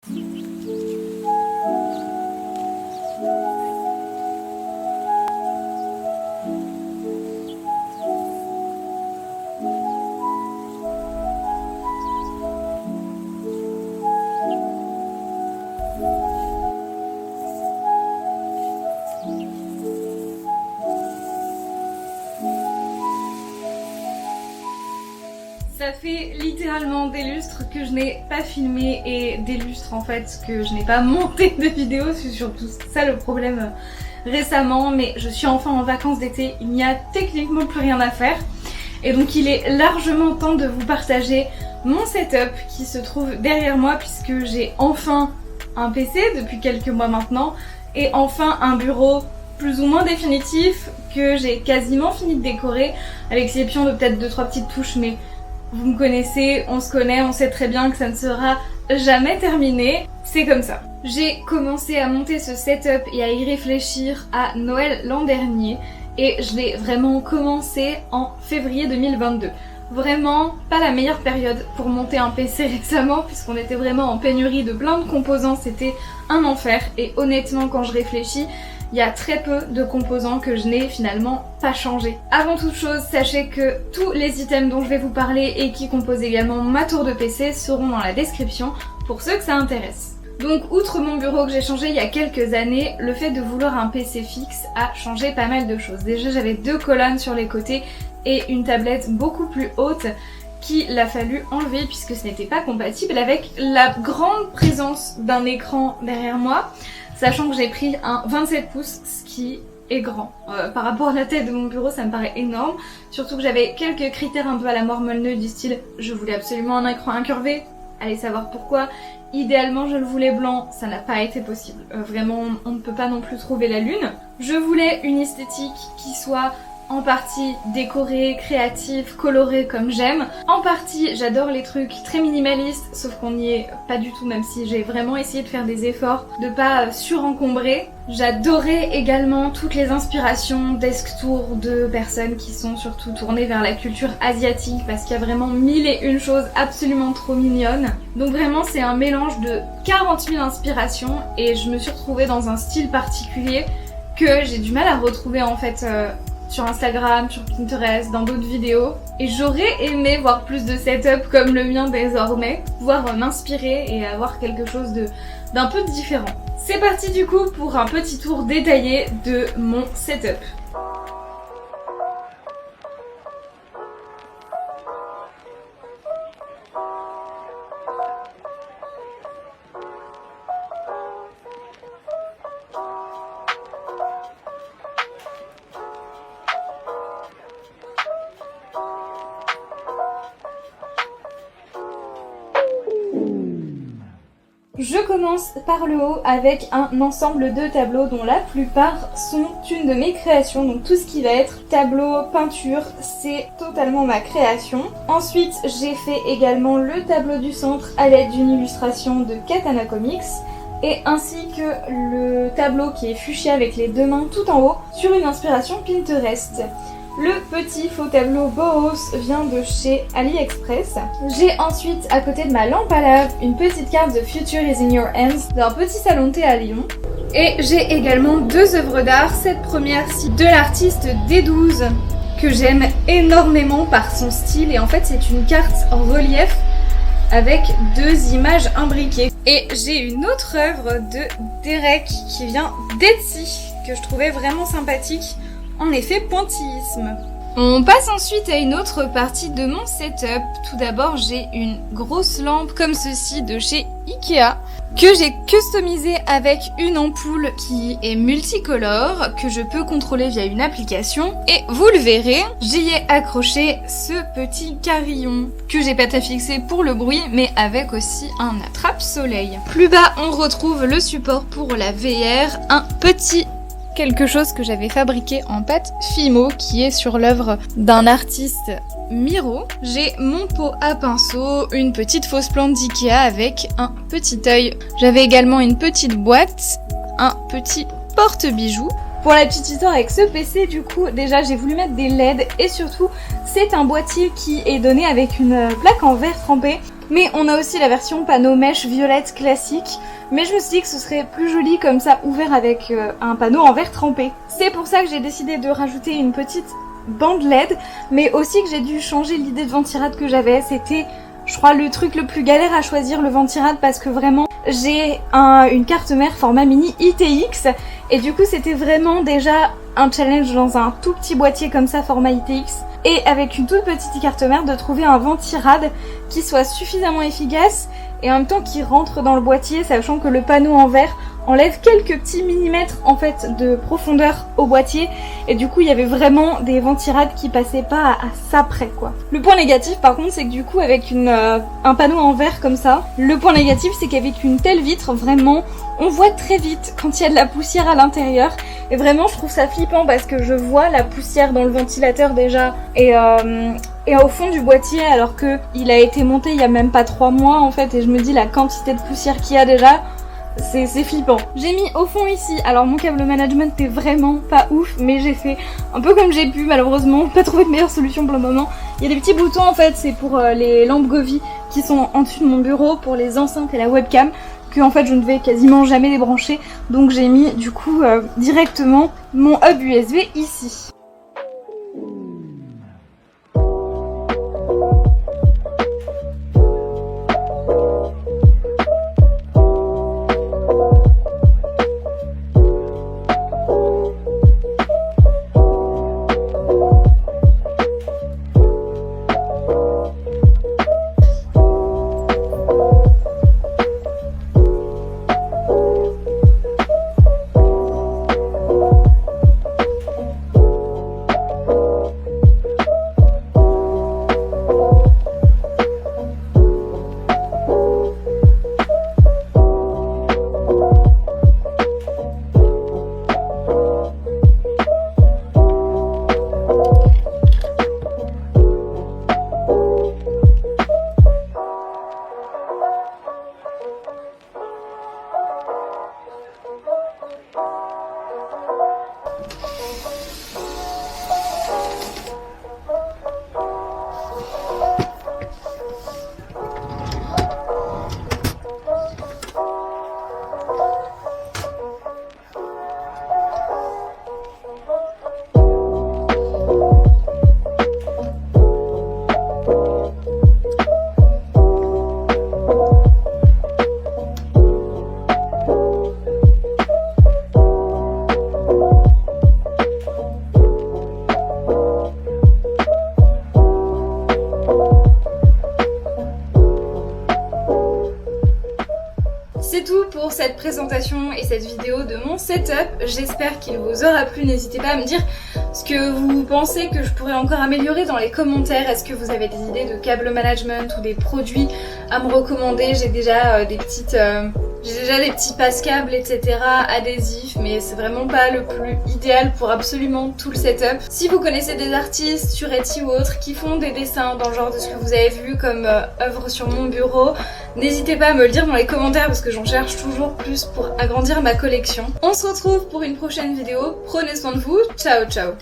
Ça fait littéralement des lustres que je n'ai pas filmé et des lustres en fait que je n'ai pas monté de vidéo, c'est surtout ça le problème récemment, mais je suis enfin en vacances d'été, il n'y a techniquement plus rien à faire et donc il est largement temps de vous partager mon setup qui se trouve derrière moi puisque j'ai enfin un PC depuis quelques mois maintenant et enfin un bureau plus ou moins définitif que j'ai quasiment fini de décorer à l'exception de peut-être 2-3 petites touches, mais vous me connaissez, on se connaît, on sait très bien que ça ne sera jamais terminé, c'est comme ça. J'ai commencé à monter ce setup et à y réfléchir à Noël l'an dernier et je l'ai vraiment commencé en février 2022. Vraiment pas la meilleure période pour monter un PC récemment puisqu'on était vraiment en pénurie de plein de composants, c'était un enfer et honnêtement quand je réfléchis, il y a très peu de composants que je n'ai finalement pas changé. Avant toute chose, sachez que tous les items dont je vais vous parler et qui composent également ma tour de PC seront dans la description pour ceux que ça intéresse. Donc outre mon bureau que j'ai changé il y a quelques années, le fait de vouloir un PC fixe a changé pas mal de choses. Déjà j'avais 2 colonnes sur les côtés et une tablette beaucoup plus haute qu'il a fallu enlever puisque ce n'était pas compatible avec la grande présence d'un écran derrière moi. Sachant que j'ai pris un 27 pouces, ce qui est grand. Par rapport à la taille de mon bureau, ça me paraît énorme. Surtout que j'avais quelques critères un peu à la Mormolneux du style je voulais absolument un écran incurvé. Allez savoir pourquoi. Idéalement je le voulais blanc, ça n'a pas été possible. Vraiment on ne peut pas non plus trouver la lune. Je voulais une esthétique qui soit en partie décorée, créative, colorée comme j'aime. En partie j'adore les trucs très minimalistes, sauf qu'on n'y est pas du tout même si j'ai vraiment essayé de faire des efforts, de pas surencombrer. J'adorais également toutes les inspirations desk tour de personnes qui sont surtout tournées vers la culture asiatique parce qu'il y a vraiment 1001 choses absolument trop mignonnes. Donc vraiment c'est un mélange de 40 000 inspirations et je me suis retrouvée dans un style particulier que j'ai du mal à retrouver en fait sur Instagram, sur Pinterest, dans d'autres vidéos. Et j'aurais aimé voir plus de setup comme le mien désormais, pouvoir m'inspirer et avoir quelque chose d'un peu différent. C'est parti du coup pour un petit tour détaillé de mon setup. Je commence par le haut avec un ensemble de tableaux dont la plupart sont une de mes créations. Donc tout ce qui va être tableau, peinture, c'est totalement ma création. Ensuite, j'ai fait également le tableau du centre à l'aide d'une illustration de Katana Comics. Et ainsi que le tableau qui est fuchsia avec les 2 mains tout en haut sur une inspiration Pinterest. Le petit faux tableau Bohos vient de chez AliExpress. J'ai ensuite à côté de ma lampe à lave une petite carte The Future is in your hands d'un petit salon de thé à Lyon. Et j'ai également 2 œuvres d'art. Cette première-ci de l'artiste D12 que j'aime énormément par son style et en fait c'est une carte en relief avec 2 images imbriquées. Et j'ai une autre œuvre de Derek qui vient d'Etsy que je trouvais vraiment sympathique. En effet, pointillisme. On passe ensuite à une autre partie de mon setup. Tout d'abord, j'ai une grosse lampe comme ceci de chez Ikea que j'ai customisée avec une ampoule qui est multicolore que je peux contrôler via une application. Et vous le verrez, j'y ai accroché ce petit carillon que j'ai pas fixé pour le bruit mais avec aussi un attrape-soleil. Plus bas, on retrouve le support pour la VR, un petit quelque chose que j'avais fabriqué en pâte Fimo qui est sur l'œuvre d'un artiste Miro. J'ai mon pot à pinceau, une petite fausse plante d'Ikea avec un petit œil. J'avais également une petite boîte, un petit porte-bijoux. Pour la petite histoire avec ce PC, du coup, déjà j'ai voulu mettre des LED et surtout c'est un boîtier qui est donné avec une plaque en verre trempé. Mais on a aussi la version panneau mèche violette classique. Mais je me suis dit que ce serait plus joli comme ça, ouvert avec un panneau en verre trempé. C'est pour ça que j'ai décidé de rajouter une petite bande LED, mais aussi que j'ai dû changer l'idée de ventirad que j'avais. C'était, je crois, le truc le plus galère à choisir, le ventirad, parce que vraiment j'ai une carte mère format mini ITX et du coup c'était vraiment déjà un challenge dans un tout petit boîtier comme ça format ITX et avec une toute petite carte mère de trouver un ventirad qui soit suffisamment efficace et en même temps qui rentre dans le boîtier, sachant que le panneau en verre enlève quelques petits millimètres en fait de profondeur au boîtier et du coup il y avait vraiment des ventirades qui passaient pas à ça près quoi. Le point négatif par contre c'est que du coup avec un panneau en verre comme ça, le point négatif c'est qu'avec une telle vitre vraiment on voit très vite quand il y a de la poussière à l'intérieur et vraiment je trouve ça flippant parce que je vois la poussière dans le ventilateur déjà et au fond du boîtier alors que il a été monté il y a même pas 3 mois en fait et je me dis la quantité de poussière qu'il y a déjà, c'est flippant. J'ai mis au fond ici, alors mon câble management est vraiment pas ouf mais j'ai fait un peu comme j'ai pu malheureusement, pas trouvé de meilleure solution pour le moment. Il y a des petits boutons en fait, c'est pour les lampes Govee qui sont en dessus de mon bureau pour les enceintes et la webcam que en fait je ne vais quasiment jamais débrancher donc j'ai mis du coup directement mon hub USB ici. C'est tout pour cette présentation et cette vidéo de mon setup. J'espère qu'il vous aura plu. N'hésitez pas à me dire ce que vous pensez que je pourrais encore améliorer dans les commentaires. Est-ce que vous avez des idées de câble management ou des produits à me recommander? J'ai déjà des petits passe-câbles, etc. adhésifs, mais c'est vraiment pas le plus idéal pour absolument tout le setup. Si vous connaissez des artistes sur Etsy ou autres qui font des dessins dans le genre de ce que vous avez vu comme œuvre sur mon bureau, n'hésitez pas à me le dire dans les commentaires parce que j'en cherche toujours plus pour agrandir ma collection. On se retrouve pour une prochaine vidéo. Prenez soin de vous. Ciao ciao.